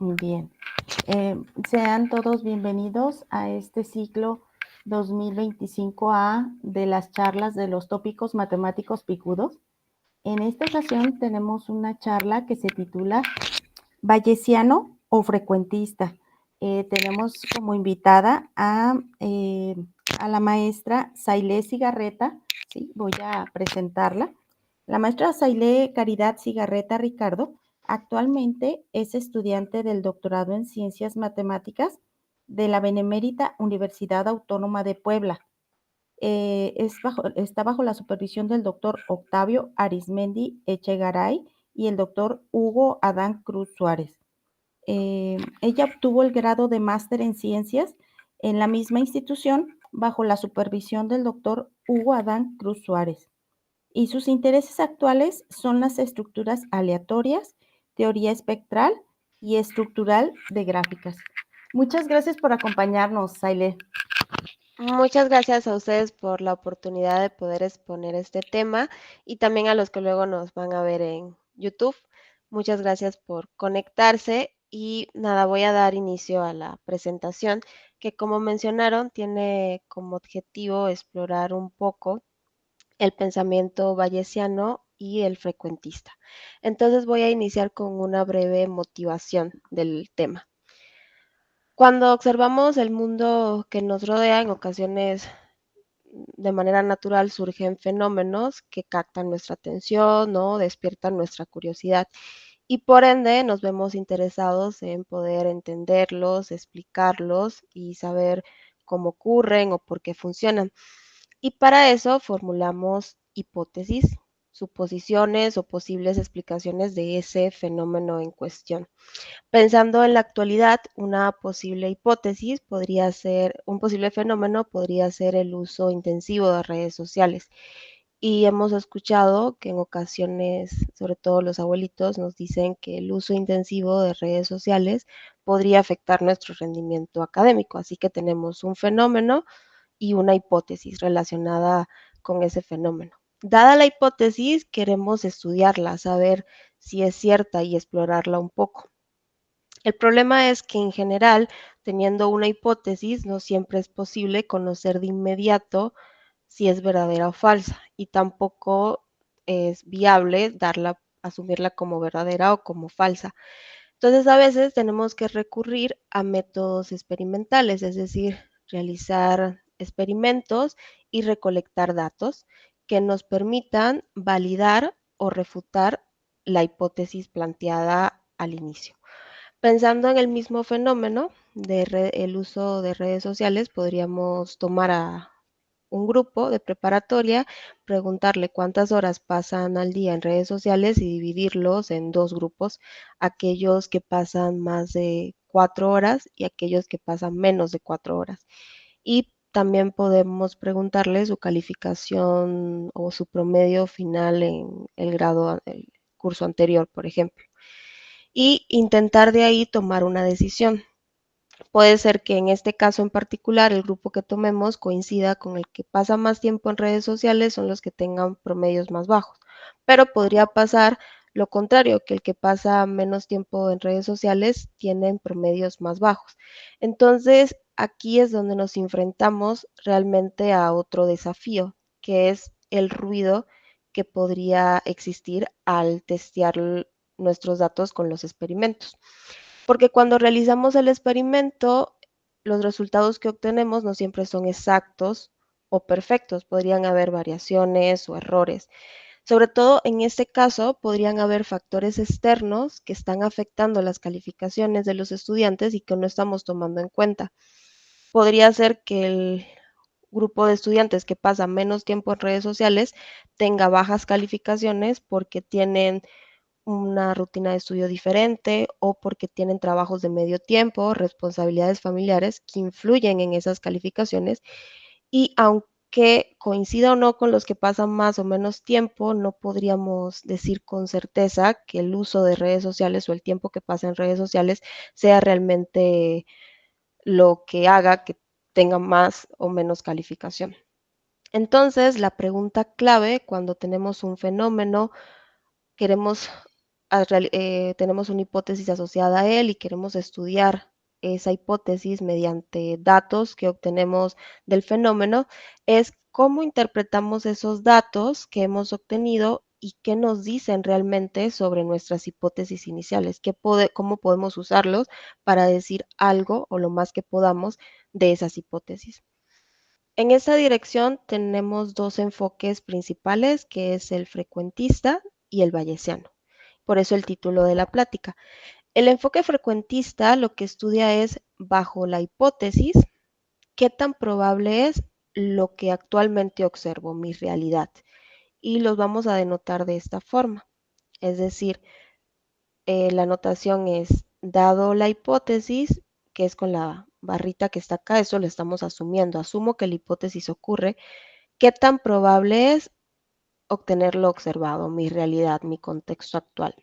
Bien, sean todos bienvenidos a este ciclo 2025A de las charlas de los tópicos matemáticos picudos. En esta ocasión tenemos una charla que se titula Bayesiano o frecuentista. Tenemos como invitada a la maestra Sailé Cigarreta, ¿sí? Voy a presentarla. La maestra Sailé Caridad Cigarreta Ricardo actualmente es estudiante del doctorado en Ciencias Matemáticas de la Benemérita Universidad Autónoma de Puebla. Está bajo la supervisión del doctor Octavio Arismendi Echegaray y el doctor Hugo Adán Cruz Suárez. Ella obtuvo el grado de máster en ciencias en la misma institución bajo la supervisión del doctor Hugo Adán Cruz Suárez. Y sus intereses actuales son las estructuras aleatorias, teoría espectral y estructural de gráficas. Muchas gracias por acompañarnos, Saile. Muchas gracias a ustedes por la oportunidad de poder exponer este tema y también a los que luego nos van a ver en YouTube. Muchas gracias por conectarse y nada, voy a dar inicio a la presentación que, como mencionaron, tiene como objetivo explorar un poco el pensamiento bayesiano y el frecuentista. Entonces voy a iniciar con una breve motivación del tema. Cuando observamos el mundo que nos rodea, en ocasiones de manera natural surgen fenómenos que captan nuestra atención, ¿no? Despiertan nuestra curiosidad y por ende nos vemos interesados en poder entenderlos, explicarlos y saber cómo ocurren o por qué funcionan. Y para eso formulamos hipótesis, suposiciones o posibles explicaciones de ese fenómeno en cuestión. Pensando en la actualidad, una posible hipótesis podría ser, un posible fenómeno podría ser el uso intensivo de redes sociales. Y hemos escuchado que en ocasiones, sobre todo los abuelitos, nos dicen que el uso intensivo de redes sociales podría afectar nuestro rendimiento académico. Así que tenemos un fenómeno y una hipótesis relacionada con ese fenómeno. Dada la hipótesis, queremos estudiarla, saber si es cierta y explorarla un poco. El problema es que en general, teniendo una hipótesis, no siempre es posible conocer de inmediato si es verdadera o falsa, y tampoco es viable asumirla como verdadera o como falsa. Entonces, a veces tenemos que recurrir a métodos experimentales, es decir, realizar experimentos y recolectar datos que nos permitan validar o refutar la hipótesis planteada al inicio. Pensando en el mismo fenómeno el uso de redes sociales, podríamos tomar a un grupo de preparatoria, preguntarle cuántas horas pasan al día en redes sociales y dividirlos en dos grupos, aquellos que pasan más de 4 horas y aquellos que pasan menos de 4 horas. Y también podemos preguntarle su calificación o su promedio final en el curso anterior, por ejemplo, y intentar de ahí tomar una decisión. Puede ser que en este caso en particular el grupo que tomemos coincida con el que pasa más tiempo en redes sociales, son los que tengan promedios más bajos, pero podría pasar lo contrario, que el que pasa menos tiempo en redes sociales tienen promedios más bajos. Entonces, aquí es donde nos enfrentamos realmente a otro desafío, que es el ruido que podría existir al testear nuestros datos con los experimentos. Porque cuando realizamos el experimento, los resultados que obtenemos no siempre son exactos o perfectos, podrían haber variaciones o errores. Sobre todo en este caso, podrían haber factores externos que están afectando las calificaciones de los estudiantes y que no estamos tomando en cuenta. Podría ser que el grupo de estudiantes que pasa menos tiempo en redes sociales tenga bajas calificaciones porque tienen una rutina de estudio diferente o porque tienen trabajos de medio tiempo, responsabilidades familiares que influyen en esas calificaciones, y aunque coincida o no con los que pasan más o menos tiempo, no podríamos decir con certeza que el uso de redes sociales o el tiempo que pasa en redes sociales sea realmente lo que haga que tenga más o menos calificación. Entonces, la pregunta clave cuando tenemos un fenómeno, queremos tenemos una hipótesis asociada a él y queremos estudiar esa hipótesis mediante datos que obtenemos del fenómeno, es cómo interpretamos esos datos que hemos obtenido y qué nos dicen realmente sobre nuestras hipótesis iniciales, cómo podemos usarlos para decir algo o lo más que podamos de esas hipótesis. En esta dirección tenemos dos enfoques principales, que es el frecuentista y el bayesiano. Por eso el título de la plática. El enfoque frecuentista lo que estudia es, bajo la hipótesis, qué tan probable es lo que actualmente observo, mi realidad. Y los vamos a denotar de esta forma. Es decir, la notación es, dado la hipótesis, que es con la barrita que está acá, eso lo estamos asumiendo. Asumo que la hipótesis ocurre. ¿Qué tan probable es obtener lo observado, mi realidad, mi contexto actual?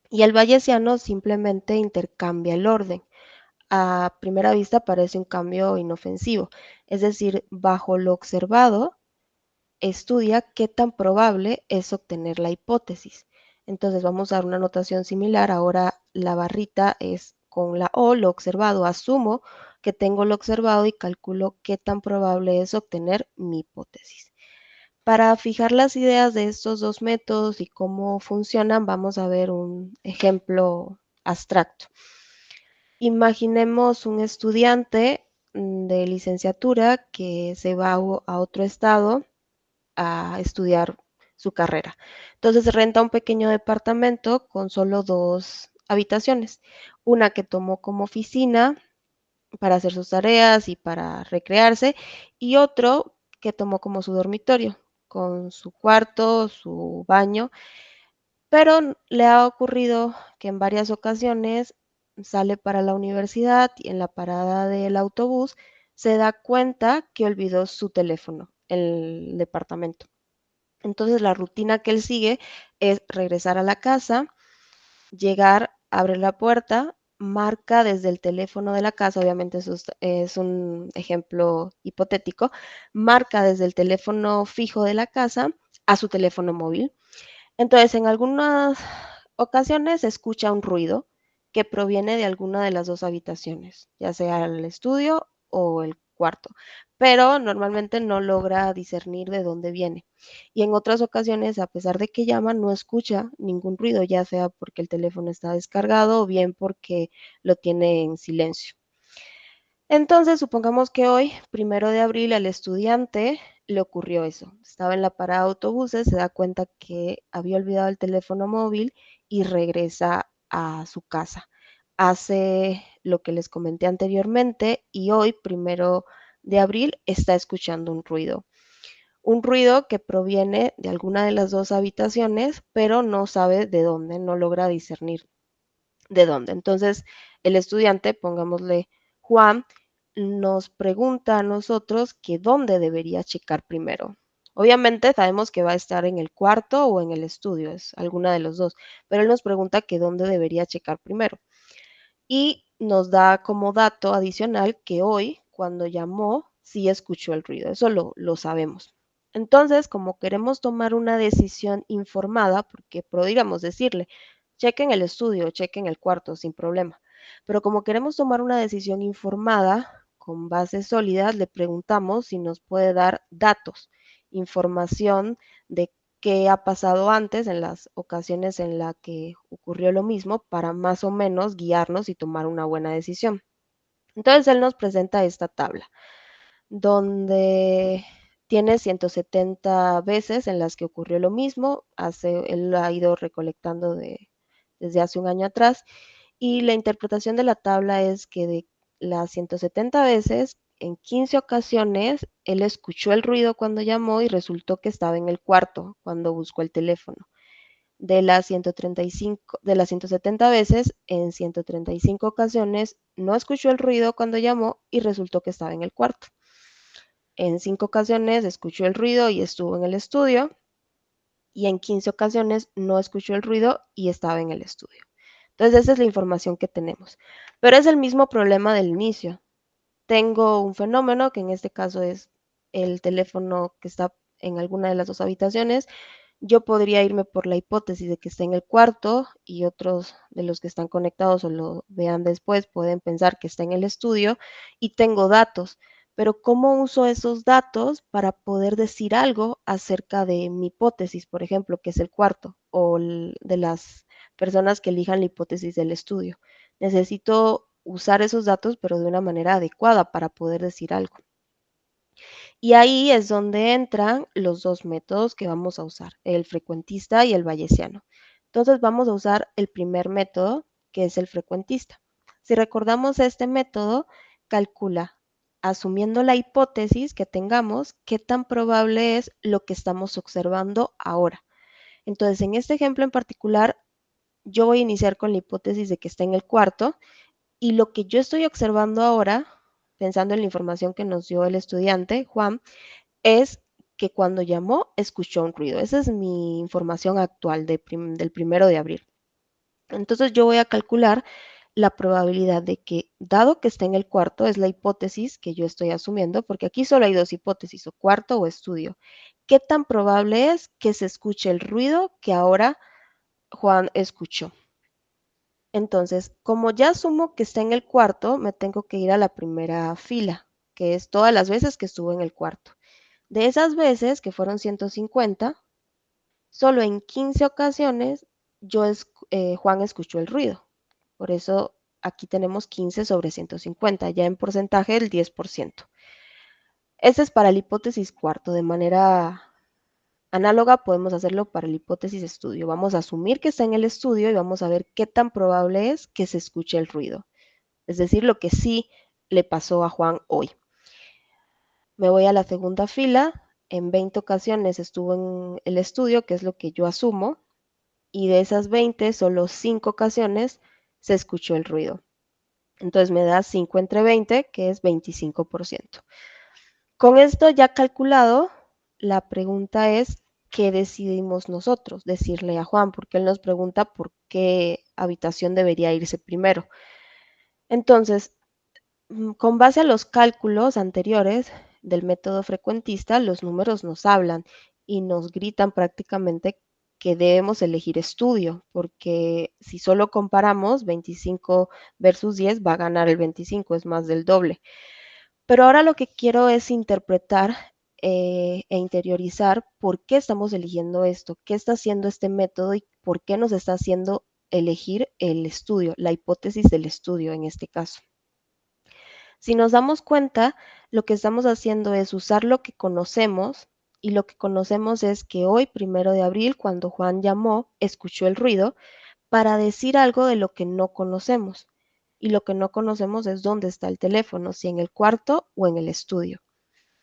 Y el bayesiano simplemente intercambia el orden. A primera vista parece un cambio inofensivo, es decir, bajo lo observado, estudia qué tan probable es obtener la hipótesis. Entonces vamos a dar una notación similar. Ahora la barrita es con la O, lo observado. Asumo que tengo lo observado y calculo qué tan probable es obtener mi hipótesis. Para fijar las ideas de estos dos métodos y cómo funcionan, vamos a ver un ejemplo abstracto. Imaginemos un estudiante de licenciatura que se va a otro estado a estudiar su carrera. Entonces renta un pequeño departamento con solo 2 habitaciones, una que tomó como oficina para hacer sus tareas y para recrearse, y otro que tomó como su dormitorio, con su cuarto, su baño, pero le ha ocurrido que en varias ocasiones sale para la universidad y en la parada del autobús se da cuenta que olvidó su teléfono en el departamento. Entonces la rutina que él sigue es regresar a la casa, llegar, abre la puerta, marca desde el teléfono de la casa, obviamente eso es un ejemplo hipotético, marca desde el teléfono fijo de la casa a su teléfono móvil. Entonces, en algunas ocasiones se escucha un ruido que proviene de alguna de las dos habitaciones, ya sea el estudio o el cuarto, pero normalmente no logra discernir de dónde viene. Y en otras ocasiones, a pesar de que llama, no escucha ningún ruido, ya sea porque el teléfono está descargado o bien porque lo tiene en silencio. Entonces, supongamos que hoy, 1 de abril, al estudiante le ocurrió eso. Estaba en la parada de autobuses, se da cuenta que había olvidado el teléfono móvil y regresa a su casa. Hace lo que les comenté anteriormente y hoy, 1 de abril, está escuchando un ruido. Un ruido que proviene de alguna de las dos habitaciones, pero no sabe de dónde, no logra discernir de dónde. Entonces, el estudiante, pongámosle Juan, nos pregunta a nosotros que dónde debería checar primero. Obviamente sabemos que va a estar en el cuarto o en el estudio, es alguna de los dos, pero él nos pregunta que dónde debería checar primero. Y nos da como dato adicional que hoy, cuando llamó, sí escuchó el ruido, eso lo sabemos. Entonces, como queremos tomar una decisión informada, porque podríamos decirle, chequen el estudio, chequen el cuarto, sin problema. Pero como queremos tomar una decisión informada, con bases sólidas, le preguntamos si nos puede dar datos, información de qué ha pasado antes en las ocasiones en las que ocurrió lo mismo para más o menos guiarnos y tomar una buena decisión. Entonces él nos presenta esta tabla donde tiene 170 veces en las que ocurrió lo mismo, él lo ha ido recolectando desde hace un año atrás y la interpretación de la tabla es que de las 170 veces, en 15 ocasiones, él escuchó el ruido cuando llamó y resultó que estaba en el cuarto cuando buscó el teléfono. De las 170 veces, en 135 ocasiones no escuchó el ruido cuando llamó y resultó que estaba en el cuarto. En 5 ocasiones escuchó el ruido y estuvo en el estudio y en 15 ocasiones no escuchó el ruido y estaba en el estudio. Entonces esa es la información que tenemos. Pero es el mismo problema del inicio. Tengo un fenómeno que en este caso es el teléfono que está en alguna de las dos habitaciones. Yo podría irme por la hipótesis de que está en el cuarto y otros de los que están conectados o lo vean después pueden pensar que está en el estudio y tengo datos. Pero ¿cómo uso esos datos para poder decir algo acerca de mi hipótesis, por ejemplo, que es el cuarto, o de las personas que elijan la hipótesis del estudio? Necesito usar esos datos, pero de una manera adecuada para poder decir algo. Y ahí es donde entran los dos métodos que vamos a usar, el frecuentista y el bayesiano. Entonces vamos a usar el primer método, que es el frecuentista. Si recordamos este método, calcula, asumiendo la hipótesis que tengamos, qué tan probable es lo que estamos observando ahora. Entonces, en este ejemplo en particular, yo voy a iniciar con la hipótesis de que está en el cuarto y lo que yo estoy observando ahora, pensando en la información que nos dio el estudiante, Juan, es que cuando llamó escuchó un ruido. Esa es mi información actual del 1 de abril. Entonces yo voy a calcular la probabilidad de que, dado que está en el cuarto, es la hipótesis que yo estoy asumiendo, porque aquí solo hay dos hipótesis, o cuarto o estudio. ¿Qué tan probable es que se escuche el ruido que ahora Juan escuchó? Entonces, como ya asumo que está en el cuarto, me tengo que ir a la primera fila, que es todas las veces que estuvo en el cuarto. De esas veces, que fueron 150, solo en 15 ocasiones Juan escuchó el ruido. Por eso aquí tenemos 15 sobre 150, ya en porcentaje el 10%. Ese es para la hipótesis cuarto. De manera análoga podemos hacerlo para la hipótesis estudio. Vamos a asumir que está en el estudio y vamos a ver qué tan probable es que se escuche el ruido. Es decir, lo que sí le pasó a Juan hoy. Me voy a la segunda fila. En 20 ocasiones estuvo en el estudio, que es lo que yo asumo, y de esas 20, solo 5 ocasiones se escuchó el ruido. Entonces me da 5 entre 20, que es 25%. Con esto ya calculado, la pregunta es, ¿qué decidimos nosotros decirle a Juan? Porque él nos pregunta por qué habitación debería irse primero. Entonces, con base a los cálculos anteriores del método frecuentista, los números nos hablan y nos gritan prácticamente que debemos elegir estudio, porque si solo comparamos 25 versus 10, va a ganar el 25, es más del doble. Pero ahora lo que quiero es interpretar e interiorizar por qué estamos eligiendo esto, qué está haciendo este método y por qué nos está haciendo elegir el estudio, la hipótesis del estudio en este caso. Si nos damos cuenta, lo que estamos haciendo es usar lo que conocemos, y lo que conocemos es que hoy, 1 de abril, cuando Juan llamó, escuchó el ruido para decir algo de lo que no conocemos. Y lo que no conocemos es dónde está el teléfono, si en el cuarto o en el estudio.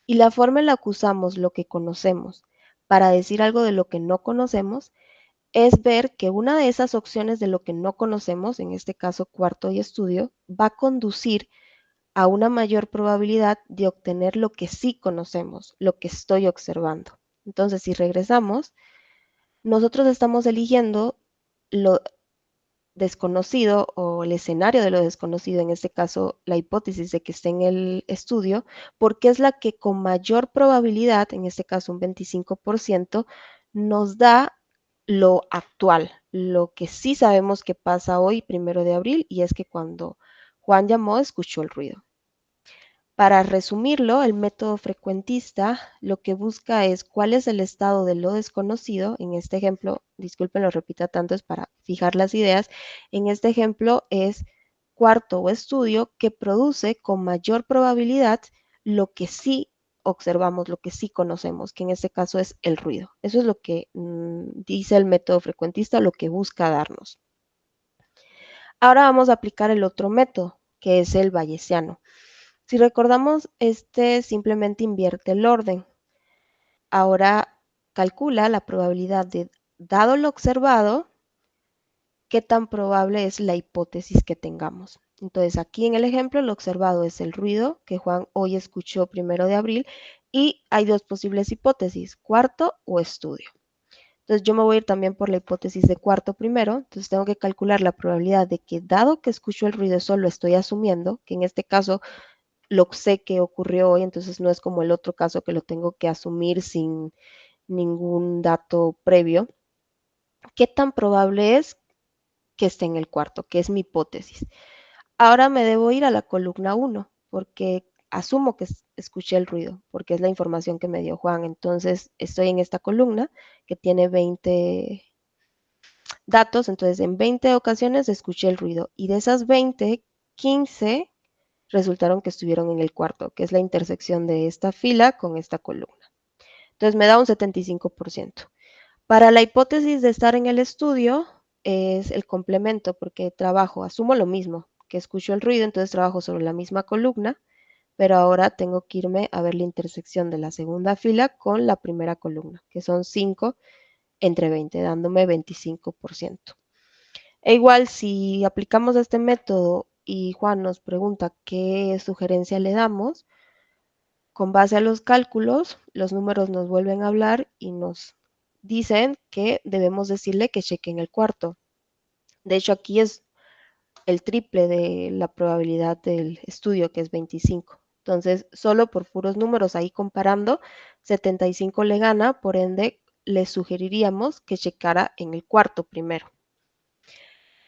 Y la forma en la que usamos lo que conocemos para decir algo de lo que no conocemos es ver que una de esas opciones de lo que no conocemos, en este caso cuarto y estudio, va a conducir a una mayor probabilidad de obtener lo que sí conocemos, lo que estoy observando. Entonces, si regresamos, nosotros estamos eligiendo lo desconocido o el escenario de lo desconocido, en este caso la hipótesis de que esté en el estudio, porque es la que con mayor probabilidad, en este caso un 25%, nos da lo actual, lo que sí sabemos que pasa hoy, 1 de abril, y es que cuando Juan llamó, escuchó el ruido. Para resumirlo, el método frecuentista lo que busca es cuál es el estado de lo desconocido. En este ejemplo, disculpen, lo repita tanto, es para fijar las ideas. En este ejemplo es cuarto o estudio que produce con mayor probabilidad lo que sí observamos, lo que sí conocemos, que en este caso es el ruido. Eso es lo que dice el método frecuentista, lo que busca darnos. Ahora vamos a aplicar el otro método, que es el bayesiano. Si recordamos, este simplemente invierte el orden. Ahora calcula la probabilidad de, dado lo observado, qué tan probable es la hipótesis que tengamos. Entonces, aquí en el ejemplo, lo observado es el ruido que Juan hoy escuchó 1 de abril y hay dos posibles hipótesis, cuarto o estudio. Entonces, yo me voy a ir también por la hipótesis de cuarto primero. Entonces, tengo que calcular la probabilidad de que, dado que escucho el ruido, eso lo estoy asumiendo, que en este caso lo sé que ocurrió hoy, entonces no es como el otro caso que lo tengo que asumir sin ningún dato previo, ¿qué tan probable es que esté en el cuarto? Que es mi hipótesis. Ahora me debo ir a la columna 1 porque asumo que escuché el ruido, porque es la información que me dio Juan. Entonces estoy en esta columna que tiene 20 datos, entonces en 20 ocasiones escuché el ruido y de esas 20, 15 resultaron que estuvieron en el cuarto, que es la intersección de esta fila con esta columna. Entonces me da un 75%. Para la hipótesis de estar en el estudio es el complemento, porque trabajo, asumo lo mismo, que escucho el ruido, entonces trabajo sobre la misma columna, pero ahora tengo que irme a ver la intersección de la segunda fila con la primera columna, que son 5 entre 20, dándome 25%. E igual, si aplicamos este método y Juan nos pregunta qué sugerencia le damos, con base a los cálculos, los números nos vuelven a hablar y nos dicen que debemos decirle que cheque en el cuarto. De hecho, aquí es el triple de la probabilidad del estudio, que es 25. Entonces, solo por puros números ahí comparando, 75 le gana, por ende, le sugeriríamos que checara en el cuarto primero.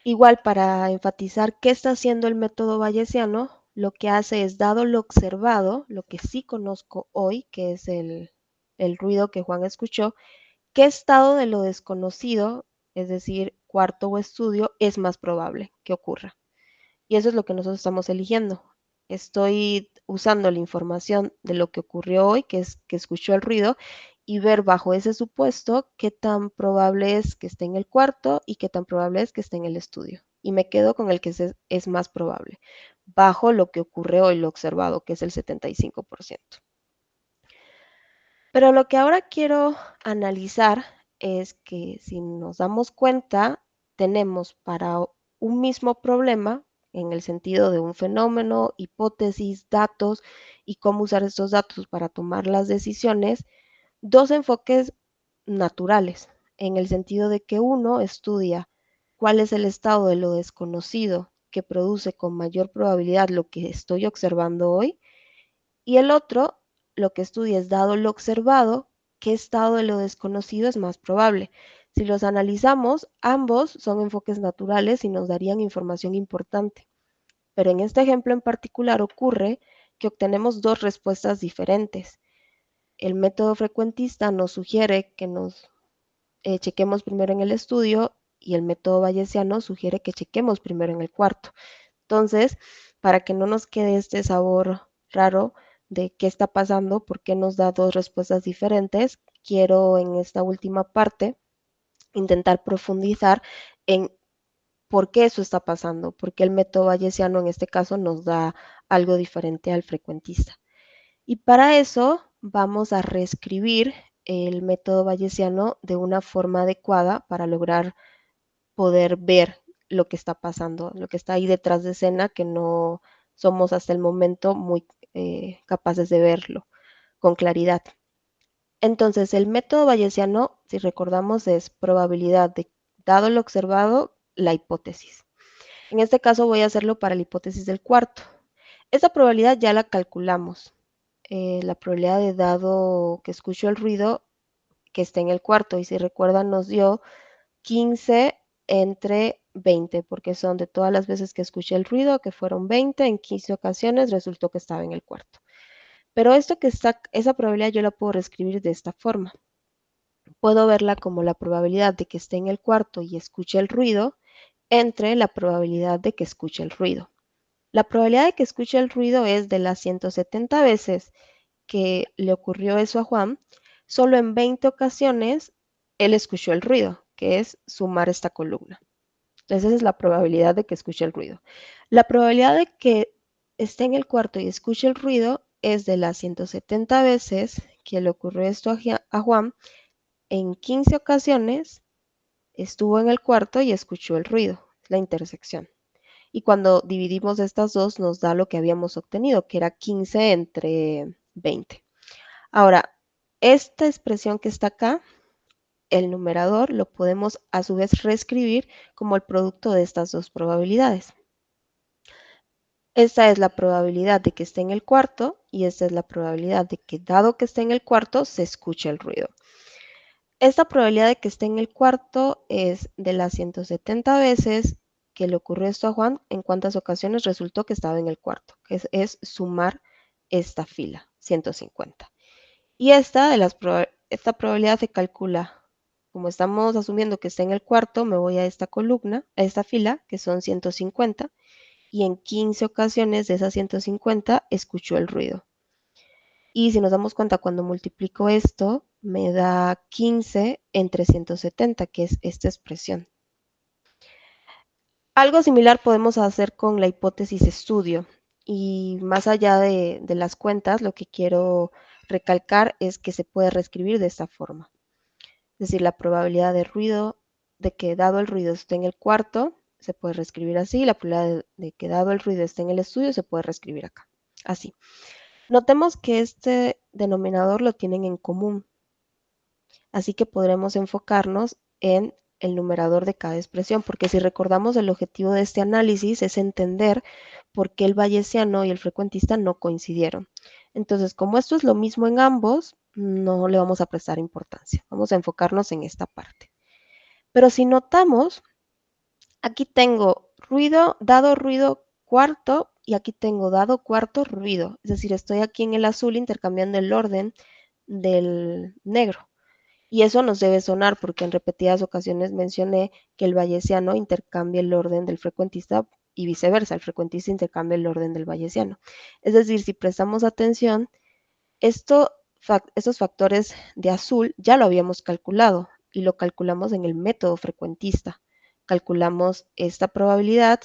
Igual, para enfatizar qué está haciendo el método bayesiano, lo que hace es, dado lo observado, lo que sí conozco hoy, que es el ruido que Juan escuchó, qué estado de lo desconocido, es decir, cuarto o estudio, es más probable que ocurra. Y eso es lo que nosotros estamos eligiendo. Estoy usando la información de lo que ocurrió hoy, que es que escuchó el ruido, y ver bajo ese supuesto qué tan probable es que esté en el cuarto y qué tan probable es que esté en el estudio. Y me quedo con el que es más probable, bajo lo que ocurre hoy, lo observado, que es el 75%. Pero lo que ahora quiero analizar es que si nos damos cuenta, tenemos para un mismo problema, en el sentido de un fenómeno, hipótesis, datos y cómo usar estos datos para tomar las decisiones, dos enfoques naturales, en el sentido de que uno estudia cuál es el estado de lo desconocido que produce con mayor probabilidad lo que estoy observando hoy, y el otro, lo que estudia es, dado lo observado, qué estado de lo desconocido es más probable. Si los analizamos, ambos son enfoques naturales y nos darían información importante. Pero en este ejemplo en particular ocurre que obtenemos dos respuestas diferentes. El método frecuentista nos sugiere que nos chequemos primero en el estudio y el método bayesiano sugiere que chequemos primero en el cuarto. Entonces, para que no nos quede este sabor raro de qué está pasando, por qué nos da dos respuestas diferentes, quiero en esta última parte intentar profundizar en por qué eso está pasando, por qué el método bayesiano en este caso nos da algo diferente al frecuentista. Y para eso vamos a reescribir el método bayesiano de una forma adecuada para lograr poder ver lo que está pasando, lo que está ahí detrás de escena, que no somos hasta el momento muy capaces de verlo con claridad. Entonces, el método bayesiano, si recordamos, es probabilidad de, dado lo observado, la hipótesis. En este caso voy a hacerlo para la hipótesis del cuarto. Esta probabilidad ya la calculamos. La probabilidad de, dado que escucho el ruido, que esté en el cuarto. Y si recuerdan, nos dio 15 entre 20, porque son de todas las veces que escuché el ruido, que fueron 20, en 15 ocasiones resultó que estaba en el cuarto. Pero esto que está, esa probabilidad yo la puedo reescribir de esta forma. Puedo verla como la probabilidad de que esté en el cuarto y escuche el ruido entre la probabilidad de que escuche el ruido. La probabilidad de que escuche el ruido es de las 170 veces que le ocurrió eso a Juan, solo en 20 ocasiones él escuchó el ruido, que es sumar esta columna. Entonces esa es la probabilidad de que escuche el ruido. La probabilidad de que esté en el cuarto y escuche el ruido es de las 170 veces que le ocurrió esto a Juan, en 15 ocasiones estuvo en el cuarto y escuchó el ruido, la intersección. Y cuando dividimos estas dos nos da lo que habíamos obtenido, que era 15 entre 20. Ahora, esta expresión que está acá, el numerador, lo podemos a su vez reescribir como el producto de estas dos probabilidades. Esta es la probabilidad de que esté en el cuarto y esta es la probabilidad de que, dado que esté en el cuarto, se escuche el ruido. Esta probabilidad de que esté en el cuarto es de las 170 veces que le ocurrió esto a Juan, en cuántas ocasiones resultó que estaba en el cuarto, que es sumar esta fila, 150. Y esta probabilidad se calcula, como estamos asumiendo que está en el cuarto, me voy a esta columna, a esta fila, que son 150, y en 15 ocasiones de esas 150 escuchó el ruido. Y si nos damos cuenta, cuando multiplico esto, me da 15 entre 170, que es esta expresión. Algo similar podemos hacer con la hipótesis estudio. Y más allá de las cuentas, lo que quiero recalcar es que se puede reescribir de esta forma. Es decir, la probabilidad de ruido, de que dado el ruido esté en el cuarto, se puede reescribir así. La probabilidad de que dado el ruido esté en el estudio, se puede reescribir acá. Así. Notemos que este denominador lo tienen en común. Así que podremos enfocarnos en el numerador de cada expresión, porque si recordamos, el objetivo de este análisis es entender por qué el bayesiano y el frecuentista no coincidieron. Entonces, como esto es lo mismo en ambos, no le vamos a prestar importancia. Vamos a enfocarnos en esta parte. Pero si notamos, aquí tengo ruido, dado ruido cuarto, y aquí tengo dado cuarto ruido. Es decir, estoy aquí en el azul intercambiando el orden del negro. Y eso nos debe sonar porque en repetidas ocasiones mencioné que el bayesiano intercambia el orden del frecuentista y viceversa, el frecuentista intercambia el orden del bayesiano. Es decir, si prestamos atención, estos factores de azul ya lo habíamos calculado y lo calculamos en el método frecuentista. Calculamos esta probabilidad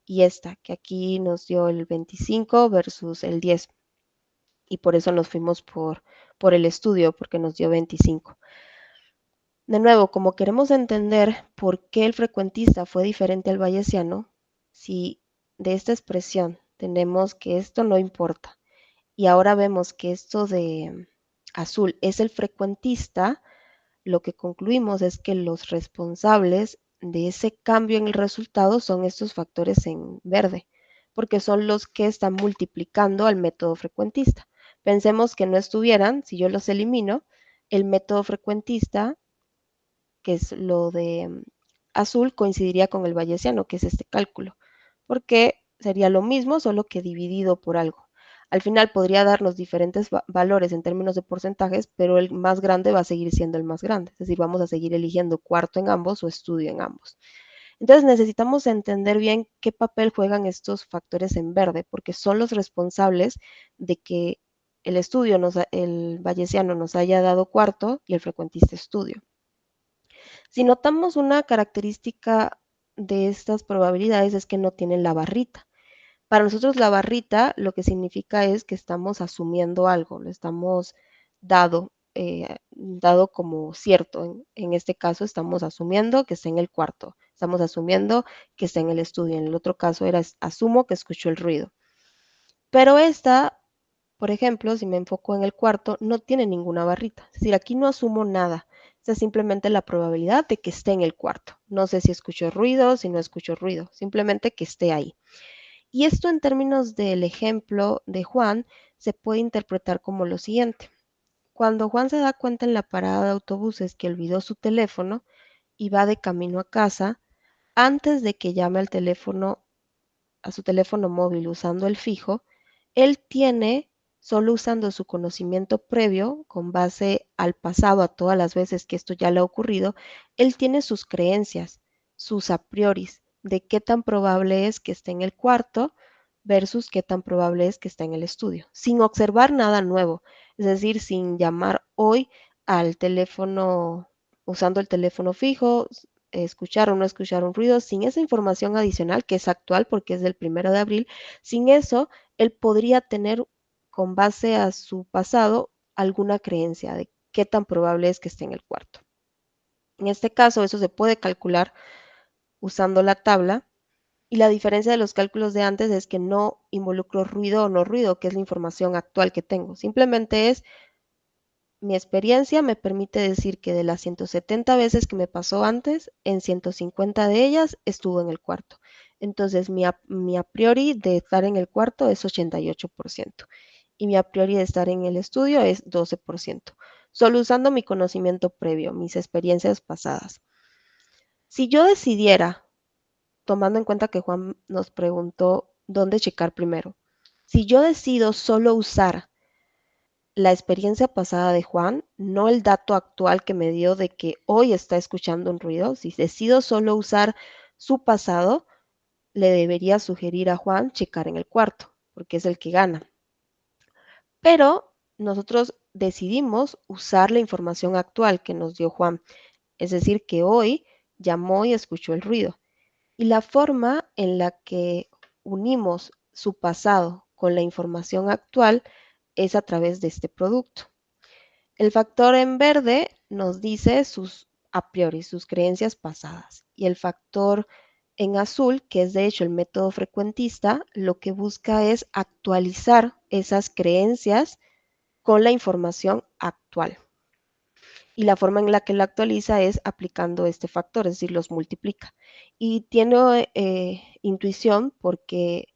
y esta, que aquí nos dio el 25 versus el 10. Y por eso nos fuimos por el estudio, porque nos dio 25. De nuevo, como queremos entender por qué el frecuentista fue diferente al bayesiano, si de esta expresión tenemos que esto no importa y ahora vemos que esto de azul es el frecuentista, lo que concluimos es que los responsables de ese cambio en el resultado son estos factores en verde, porque son los que están multiplicando al método frecuentista. Pensemos que no estuvieran, si yo los elimino, el método frecuentista, que es lo de azul, coincidiría con el bayesiano, que es este cálculo, porque sería lo mismo, solo que dividido por algo. Al final podría darnos diferentes valores en términos de porcentajes, pero el más grande va a seguir siendo el más grande. Es decir, vamos a seguir eligiendo cuarto en ambos o estudio en ambos. Entonces necesitamos entender bien qué papel juegan estos factores en verde, porque son los responsables de que el bayesiano nos haya dado cuarto y el frecuentista estudio. Si notamos una característica de estas probabilidades es que no tienen la barrita. Para nosotros la barrita lo que significa es que estamos asumiendo algo, lo estamos dado como cierto. En este caso estamos asumiendo que está en el cuarto, estamos asumiendo que está en el estudio. En el otro caso era asumo que escuchó el ruido. Pero esta, por ejemplo, si me enfoco en el cuarto, no tiene ninguna barrita. Es decir, aquí no asumo nada. Esta es simplemente la probabilidad de que esté en el cuarto. No sé si escucho ruido, si no escucho ruido, simplemente que esté ahí. Y esto en términos del ejemplo de Juan se puede interpretar como lo siguiente. Cuando Juan se da cuenta en la parada de autobuses que olvidó su teléfono y va de camino a casa, antes de que llame al teléfono, a su teléfono móvil usando el fijo, él tiene, solo usando su conocimiento previo, con base al pasado, a todas las veces que esto ya le ha ocurrido, él tiene sus creencias, sus a prioris, de qué tan probable es que esté en el cuarto versus qué tan probable es que esté en el estudio, sin observar nada nuevo, es decir, sin llamar hoy al teléfono, usando el teléfono fijo, escuchar o no escuchar un ruido, sin esa información adicional que es actual porque es del 1 de abril, sin eso, él podría tener con base a su pasado alguna creencia de qué tan probable es que esté en el cuarto. En este caso, eso se puede calcular usando la tabla y la diferencia de los cálculos de antes es que no involucro ruido o no ruido, que es la información actual que tengo. Simplemente es mi experiencia me permite decir que de las 170 veces que me pasó antes, en 150 de ellas estuvo en el cuarto. Entonces mi a priori de estar en el cuarto es 88% y mi a priori de estar en el estudio es 12%. solo usando mi conocimiento previo, mis experiencias pasadas. Si yo decidiera, tomando en cuenta que Juan nos preguntó dónde checar primero, si yo decido solo usar la experiencia pasada de Juan, no el dato actual que me dio de que hoy está escuchando un ruido, si decido solo usar su pasado, le debería sugerir a Juan checar en el cuarto, porque es el que gana. Pero nosotros decidimos usar la información actual que nos dio Juan, es decir, que hoy llamó y escuchó el ruido. Y la forma en la que unimos su pasado con la información actual es a través de este producto. El factor en verde nos dice sus a priori, sus creencias pasadas. Y el factor en azul, que es de hecho el método frecuentista, lo que busca es actualizar esas creencias con la información actual. Y la forma en la que la actualiza es aplicando este factor, es decir, los multiplica. Y tiene intuición porque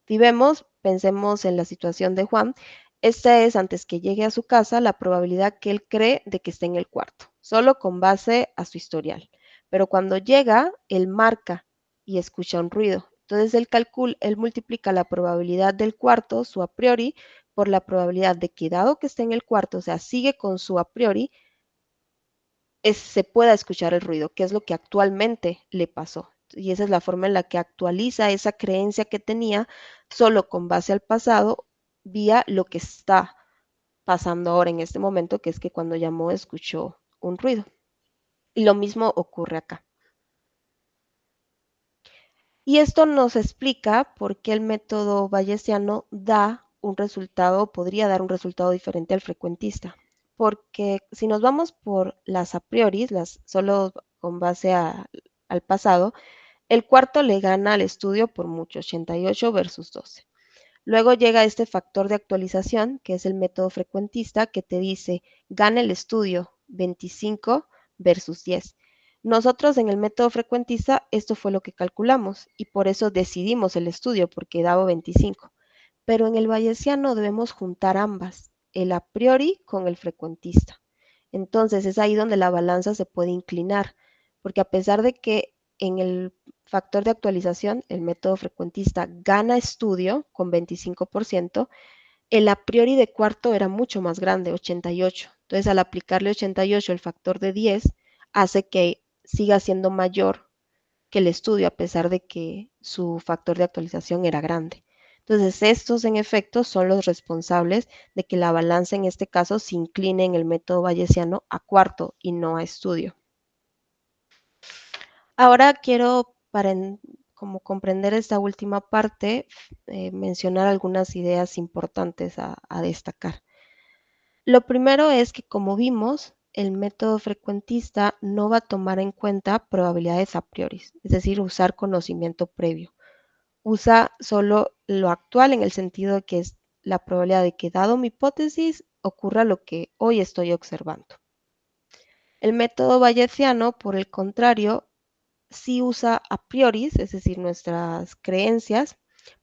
si vemos, pensemos en la situación de Juan, esta es antes que llegue a su casa la probabilidad que él cree de que esté en el cuarto, solo con base a su historial. Pero cuando llega, él marca y escucha un ruido. Entonces él multiplica la probabilidad del cuarto, su a priori, por la probabilidad de que dado que esté en el cuarto, o sea, sigue con su a priori, se pueda escuchar el ruido, que es lo que actualmente le pasó. Y esa es la forma en la que actualiza esa creencia que tenía solo con base al pasado vía lo que está pasando ahora en este momento, que es que cuando llamó escuchó un ruido. Y lo mismo ocurre acá. Y esto nos explica por qué el método bayesiano da un resultado, podría dar un resultado diferente al frecuentista. Porque si nos vamos por las a priori, solo con base al pasado, el cuarto le gana al estudio por mucho, 88 versus 12. Luego llega este factor de actualización, que es el método frecuentista, que te dice, gana el estudio 25 versus 10. Nosotros en el método frecuentista, esto fue lo que calculamos y por eso decidimos el estudio, porque daba 25. Pero en el bayesiano debemos juntar ambas, el a priori con el frecuentista. Entonces es ahí donde la balanza se puede inclinar, porque a pesar de que en el factor de actualización, el método frecuentista gana estudio con 25%, el a priori de cuarto era mucho más grande, 88. Entonces al aplicarle 88 el factor de 10 hace que siga siendo mayor que el estudio a pesar de que su factor de actualización era grande. Entonces, estos en efecto son los responsables de que la balanza en este caso se incline en el método bayesiano a cuarto y no a estudio. Ahora quiero, para como comprender esta última parte, mencionar algunas ideas importantes a destacar. Lo primero es que, como vimos, el método frecuentista no va a tomar en cuenta probabilidades a priori, es decir, usar conocimiento previo. Usa solo lo actual en el sentido de que es la probabilidad de que, dado mi hipótesis, ocurra lo que hoy estoy observando. El método bayesiano, por el contrario, sí usa a priori, es decir, nuestras creencias,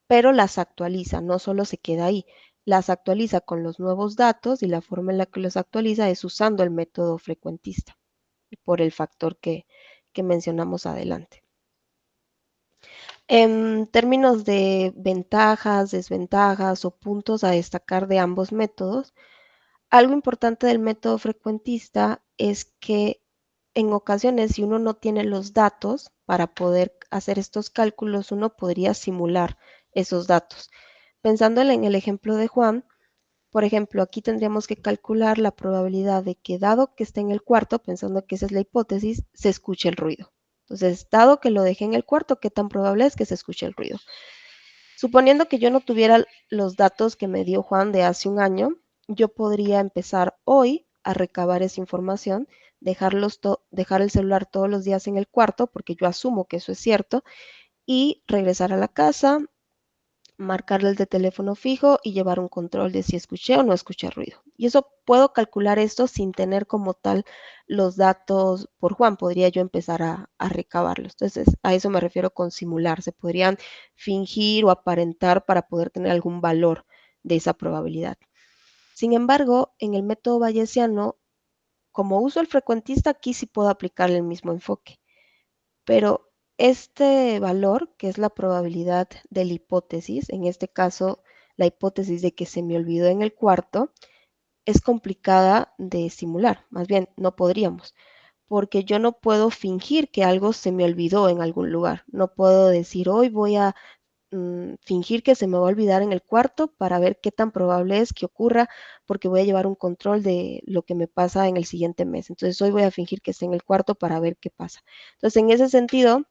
pero las actualiza, no solo se queda ahí, las actualiza con los nuevos datos y la forma en la que los actualiza es usando el método frecuentista, por el factor que mencionamos adelante. En términos de ventajas, desventajas o puntos a destacar de ambos métodos, algo importante del método frecuentista es que en ocasiones, si uno no tiene los datos para poder hacer estos cálculos, uno podría simular esos datos. Pensando en el ejemplo de Juan, por ejemplo, aquí tendríamos que calcular la probabilidad de que, dado que esté en el cuarto, pensando que esa es la hipótesis, se escuche el ruido. Entonces, dado que lo dejé en el cuarto, ¿qué tan probable es que se escuche el ruido? Suponiendo que yo no tuviera los datos que me dio Juan de hace un año, yo podría empezar hoy a recabar esa información, dejar el celular todos los días en el cuarto, porque yo asumo que eso es cierto, y regresar a la casa, marcarle el de teléfono fijo y llevar un control de si escuché o no escuché ruido. Y eso puedo calcular esto sin tener como tal los datos por Juan. Podría yo empezar a recabarlos. Entonces, a eso me refiero con simular. Se podrían fingir o aparentar para poder tener algún valor de esa probabilidad. Sin embargo, en el método bayesiano, como uso el frecuentista, aquí sí puedo aplicar el mismo enfoque. Pero este valor, que es la probabilidad de la hipótesis, en este caso la hipótesis de que se me olvidó en el cuarto, es complicada de simular. Más bien, no podríamos, porque yo no puedo fingir que algo se me olvidó en algún lugar. No puedo decir, hoy voy a fingir que se me va a olvidar en el cuarto para ver qué tan probable es que ocurra, porque voy a llevar un control de lo que me pasa en el siguiente mes. Entonces hoy voy a fingir que esté en el cuarto para ver qué pasa. Entonces en ese sentido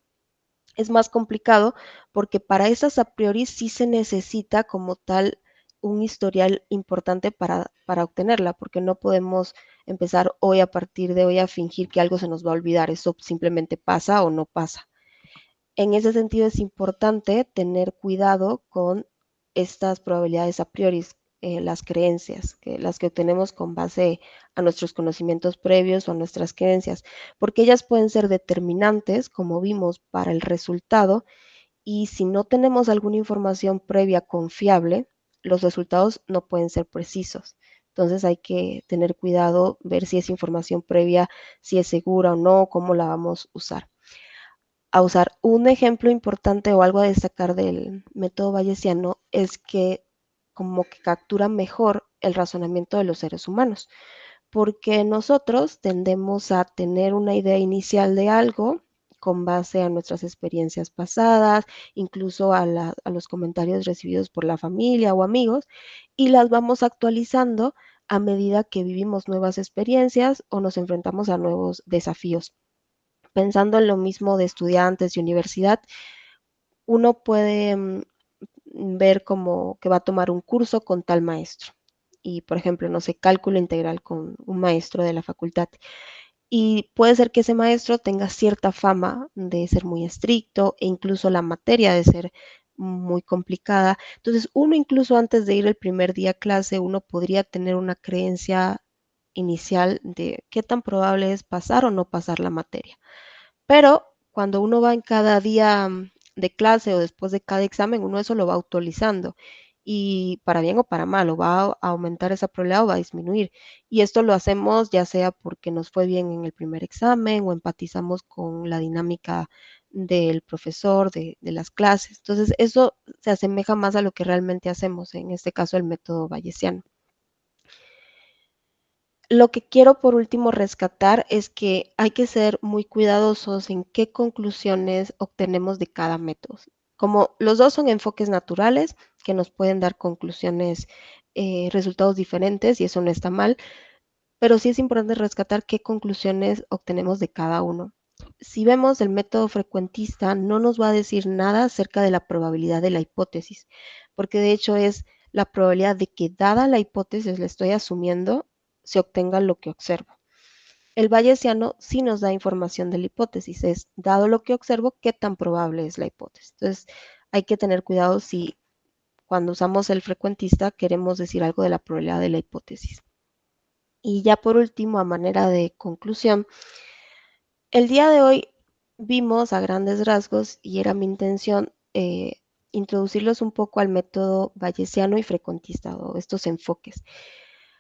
es más complicado porque para esas a priori sí se necesita como tal un historial importante para obtenerla, porque no podemos empezar hoy a partir de hoy a fingir que algo se nos va a olvidar. Eso simplemente pasa o no pasa. En ese sentido es importante tener cuidado con estas probabilidades a priori, las creencias, las que obtenemos con base a nuestros conocimientos previos o a nuestras creencias, porque ellas pueden ser determinantes, como vimos, para el resultado, y si no tenemos alguna información previa confiable, los resultados no pueden ser precisos. Entonces hay que tener cuidado, ver si esa información previa, si es segura o no, cómo la vamos a usar. Un ejemplo importante o algo a destacar del método bayesiano es que como que captura mejor el razonamiento de los seres humanos, porque nosotros tendemos a tener una idea inicial de algo con base a nuestras experiencias pasadas, incluso a los comentarios recibidos por la familia o amigos, y las vamos actualizando a medida que vivimos nuevas experiencias o nos enfrentamos a nuevos desafíos. Pensando en lo mismo de estudiantes y universidad, uno puede ver como que va a tomar un curso con tal maestro. Y, por ejemplo, no sé, cálculo integral con un maestro de la facultad. Y puede ser que ese maestro tenga cierta fama de ser muy estricto e incluso la materia de ser muy complicada. Entonces, uno incluso antes de ir el primer día a clase, uno podría tener una creencia inicial de qué tan probable es pasar o no pasar la materia. Pero cuando uno va en cada día de clase o después de cada examen, uno eso lo va actualizando y para bien o para mal, o va a aumentar esa probabilidad o va a disminuir. Y esto lo hacemos ya sea porque nos fue bien en el primer examen o empatizamos con la dinámica del profesor, de las clases. Entonces, eso se asemeja más a lo que realmente hacemos, en este caso el método bayesiano. Lo que quiero por último rescatar es que hay que ser muy cuidadosos en qué conclusiones obtenemos de cada método. Como los dos son enfoques naturales que nos pueden dar conclusiones, resultados diferentes y eso no está mal, pero sí es importante rescatar qué conclusiones obtenemos de cada uno. Si vemos el método frecuentista, no nos va a decir nada acerca de la probabilidad de la hipótesis, porque de hecho es la probabilidad de que dada la hipótesis, le estoy asumiendo, se obtenga lo que observo. El bayesiano sí nos da información de la hipótesis, es dado lo que observo, qué tan probable es la hipótesis. Entonces, hay que tener cuidado si cuando usamos el frecuentista queremos decir algo de la probabilidad de la hipótesis. Y ya por último, a manera de conclusión, el día de hoy vimos a grandes rasgos, y era mi intención, introducirlos un poco al método bayesiano y frecuentista, o estos enfoques.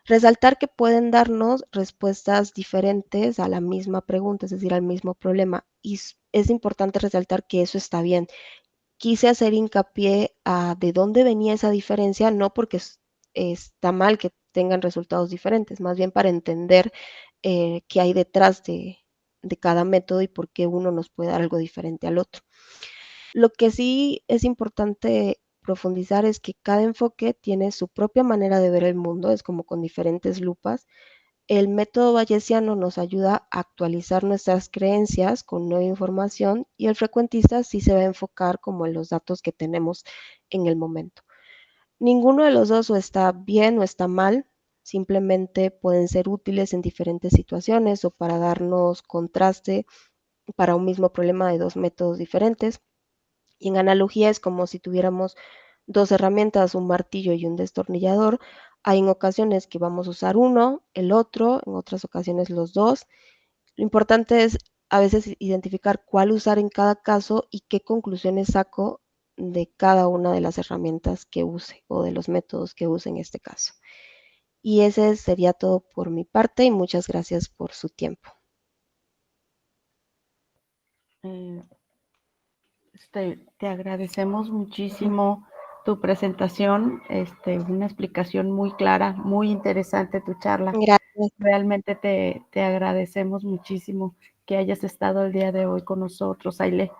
Resaltar que pueden darnos respuestas diferentes a la misma pregunta, es decir, al mismo problema. Y es importante resaltar que eso está bien. Quise hacer hincapié a de dónde venía esa diferencia, no porque está mal que tengan resultados diferentes, más bien para entender qué hay detrás de cada método y por qué uno nos puede dar algo diferente al otro. Lo que sí es importante profundizar es que cada enfoque tiene su propia manera de ver el mundo, es como con diferentes lupas. El método bayesiano nos ayuda a actualizar nuestras creencias con nueva información y el frecuentista sí se va a enfocar como en los datos que tenemos en el momento. Ninguno de los dos o está bien o está mal, simplemente pueden ser útiles en diferentes situaciones o para darnos contraste para un mismo problema de dos métodos diferentes. Y en analogía es como si tuviéramos dos herramientas, un martillo y un destornillador. Hay en ocasiones que vamos a usar uno, el otro, en otras ocasiones los dos. Lo importante es a veces identificar cuál usar en cada caso y qué conclusiones saco de cada una de las herramientas que use o de los métodos que use en este caso. Y ese sería todo por mi parte y muchas gracias por su tiempo. Te agradecemos muchísimo tu presentación, una explicación muy clara, muy interesante tu charla. Gracias. Realmente te agradecemos muchísimo que hayas estado el día de hoy con nosotros, Aile.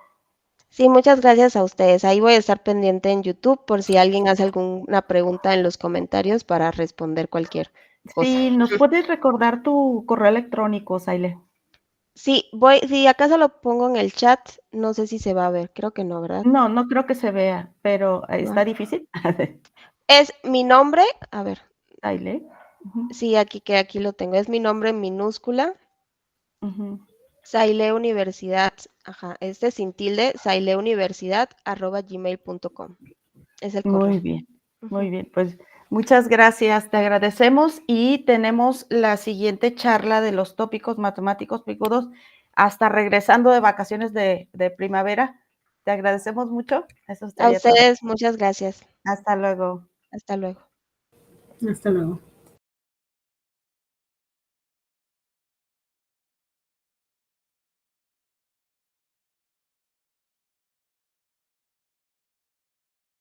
Sí, muchas gracias a ustedes. Ahí voy a estar pendiente en YouTube por si alguien hace alguna pregunta en los comentarios para responder cualquier cosa. Sí, ¿nos puedes recordar tu correo electrónico, Saile? Sí, si acaso lo pongo en el chat, no sé si se va a ver, creo que no, ¿verdad? No, no creo que se vea, pero Va. ¿está difícil? Es mi nombre, a ver, Saile. sí, aquí lo tengo, es mi nombre en minúscula, Ujú. Saile Universidad, sin tilde, saileuniversidad@gmail.com. Es el correo. Muy bien, muy Ujú. bien. Pues muchas gracias, te agradecemos y tenemos la siguiente charla de los tópicos matemáticos picudos hasta regresando de vacaciones de primavera. Te agradecemos mucho. Eso A sería todo. ustedes, muchas gracias. Hasta luego. Hasta luego. Hasta luego.